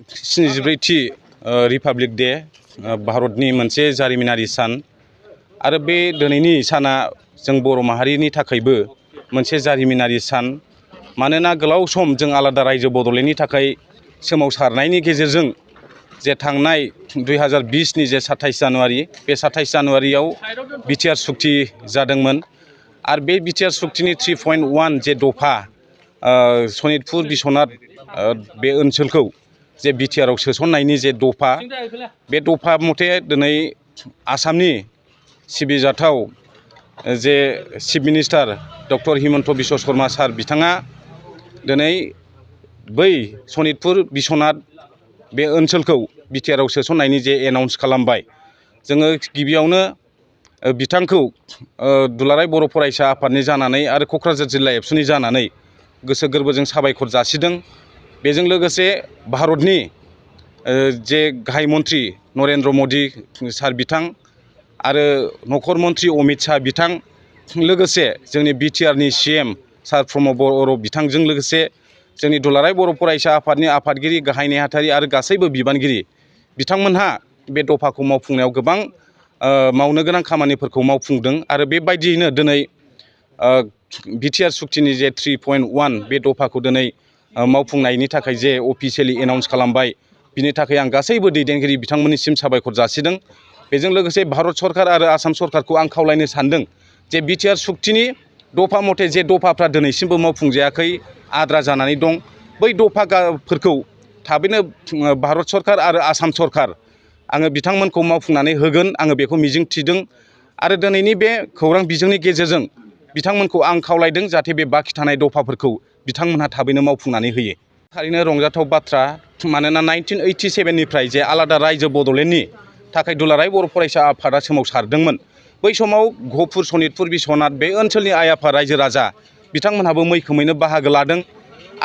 74थि republic day भारतनि मोनसे जारिमिनारि सान आरो बे दिनैनि साना जों बर' माहारिनि थाखायबो मोनसे जारिमिनारि सान मानोना गोलाव सम जों आलादा रायजो बड'लेण्डनि थाखाय सोमावसारनायनि गेजेरजों जे थांनाय 2020नि जे 27 जानुवारि बे 27 जानुवारियाव बिटिआर सुक्ति जादोंमोन आरो बे बिटिआर सुक्तिनि 3.1 जे दफा सनितपुर बिस्वनाथ बे ओनसोलखौ जे बिटिआरआव सोसननायनि जे दफा बे दफा मथे दिनै आसामनि सिबिजाथाव जे chief minister doctor Himanta Biswa Sarma sir बिथाङा दिनै बै सनितपुर बिस्वनाथ बे ओनसोलखौ बिटिआरआव सोसननायनि जे एनाउन्स खालामबाय जोङो गिबियावनो बिथांखौ दुलाराय बर' फरायसा आफादनि जानानै आरो क'क्राझार जिल्ला एबसुनि जानानै गोसो गोरबोजों साबायखर जासिदों। बेजों लोगोसे भारतनि जे गाहाय मन्त्रि नरेन्द्र मदि सार बिथां आरो नखर मन्त्रि अमित शाह बिथां लोगोसे जोंनि बिटिआरनि CM सार प्रमद बर' बिथांजों लोगोसे जोंनि दुलाराय बर' फरायसा आफादनि आफादगिरि गाहाय नेहाथारि आरो गासैबो बिबानगिरि बिथांमोनहा बे दफाखौ मावफुंनायाव गोबां मावनो गोनां खामानिफोरखौ मावफुंदों आरो बेबायदियैनो दिनै बिटिआर सुक्तिनि जे 3.1 बे दफाखौ दिनै मावफुंनायनि थाखाय जे अफिसियेलि एनाउन्स खालामबाय बिनि थाखाय आं गासैबो दैदेनगिरि बिथांमोननिसिम साबायखर जासिदों। बेजों लोगोसे भारत सरकार आरो आसाम सरकारखौ आं खावलायनो सानदों जे बिटिआर सुक्तिनि दफा मथे जे दफाफ्रा दिनैसिमबो मावफुंजायाखै आद्रा जानानै दं बै दफाफोरखौ थाबैनो भारत सरकार आरो आसाम सरकार आङो बिथांमोनखौ मावफुंनानै होगोन आङो बेखौ मिजिंथिदों आरो दिनैनि बे खौरां बिजोंनि गेजेरजों बिथांमोनखौ आं खावलायदों जाहाथे बे बाखि थानाय दफाफोरखौ बिथांमोनहा थाबैनो मावफुंनानै होयो। थारैनो रंजाथाव बाथ्रा मानोना 1987निफ्राय जे आलादा रायजो बड'लेण्डनि थाखाय दुलाराय बर' फरायसा आफादा सोमावसारदोंमोन बै समाव गहपुर सनितपुर बिस्वनाथ बे ओनसोलनि आइ आफा रायजो राजा बिथांमोनहाबो मैखोमैनो बाहागो लादों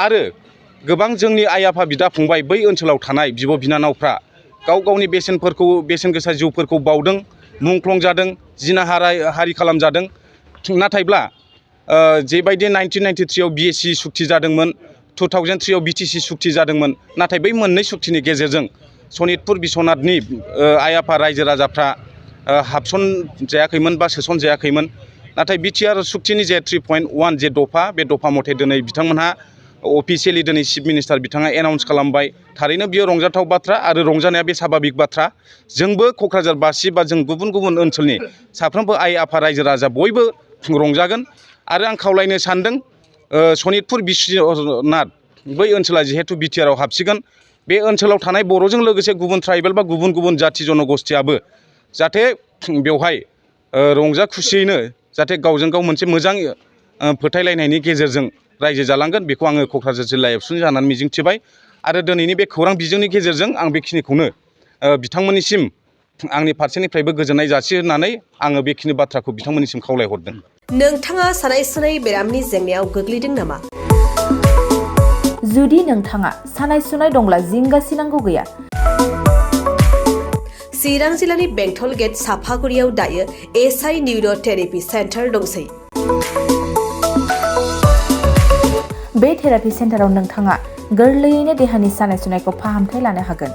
आरो गोबां जोंनि आइ आफा बिदा फंबाय बै ओनसोलाव थानाय बिब' बिनानावफ्रा गाव गावनि बेसेन गोसा जिउफोरखौ बावदों मुंख्लं जादों जिनाहारि खालामजादों। नाथायब्ला जेबायदि 1993आव BSc सुक्ति जादोंमोन 2003आव BTC सुक्ति जादोंमोन नाथाय बै मोननै सुक्तिनि गेजेरजों सनितपुर बिस्वनाथनि आइ आफा रायजो राजाफ्रा हाबसनजायाखैमोन बा सोसनजायाखैमोन नाथाय बिटिआर सुक्तिनि जे 3.1 जे दफा बे दफा मथे दिनै बिथांमोनहा अफिसियेलि दिनै चिफ मिनिस्टार बिथाङा एनाउन्स खालामबाय थारैनो बियो रंजाथाव बाथ्रा आरो रंजानाया बे स्वाभाबिक बाथ्रा जोंबो क'क्राझारबासि बा जों गुबुन गुबुन ओनसोलनि साफ्रोमबो आइ आफा रायजो राजा बयबो रंजागोन आरो आं खावलायनो सानदों सनितपुर बिस्वनाथ बै ओनसोला जिहेतु बिटिआरआव हाबसिगोन बे ओनसोलाव थानाय बर'जों लोगोसे गुबुन ट्राइबेल बा गुबुन गुबुन जाथि जनगोष्ठियाबो जाहाथे बेवहाय रंजा खुसियैनो जाहाथे गावजों गाव मोनसे मोजां फोथायलायनायनि गेजेरजों रायजो जालांगोन बेखौ आङो क'क्राझार जिल्ला एबसुनि जानानै मिजिंथिबाय आरो दिनैनि बे खौरां बिजोंनि गेजेरजों आं बेखिनिखौनो बिथांमोननिसिम आंनि फारसेनिफ्रायबो गोजोननाय जासिहोनानै आङो बेखिनि बाथ्राखौ बिथांमोननिसिम खावलायहरदों। नोंथाङा सानाय सुनाय बेरामनि जेंनायाव गोग्लैदों नामा? जुदि नोंथाङा सानाय सुनाय दंब्ला जिंगासिनांगौ गैया। चिरां जिल्लानि बेंटल गेट साफागुरियाव दायो SI निउर'थेरापि सेन्टार दंसै। बे थेरापि सेन्टाराव नोंथाङा गोरलैयैनो देहानि सानाय सुनायखौ फाहामथाय लानो हागोन।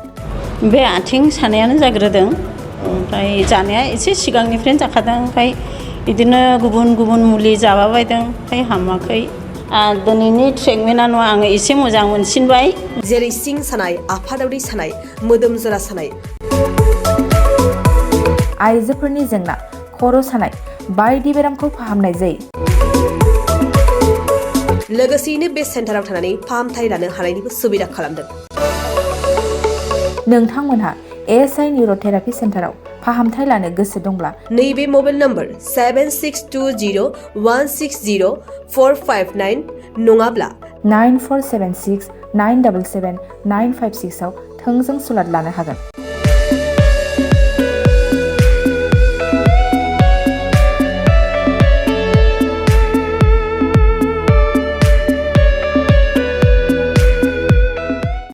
बे आथिं सानायानो जाग्रोदों ओमफ्राय जानाया एसे सिगांनिफ्रायनो जाखादों ओमफ्राय बिदिनो गुबुन गुबुन मुलि जाबाबायदों ओमफ्राय हामाखै दिनैनि ट्रिटमेन्टआ नङा आङो एसे मोजां मोनसिनबाय। जेरै सिं सानाय आफादावरि सानाय मोदोम जरा सानाय आइजोफोरनि जेंना खर' सानाय बायदि बेरामखौ फाहामनाय जायो। लोगोसेयैनो बे सेन्टाराव थानानै फाहामथाय लानो हानायनिबो सुबिदा खालामदों। नोंथांमोनहा SI निउर'थेरापि सेन्टाराव फाहामथाय लानो गोसो दंब्ला नैबे मबाइल नम्बर 7620160459 नङाब्ला 9476977956 आव थोंजों सुलाद लानो हागोन।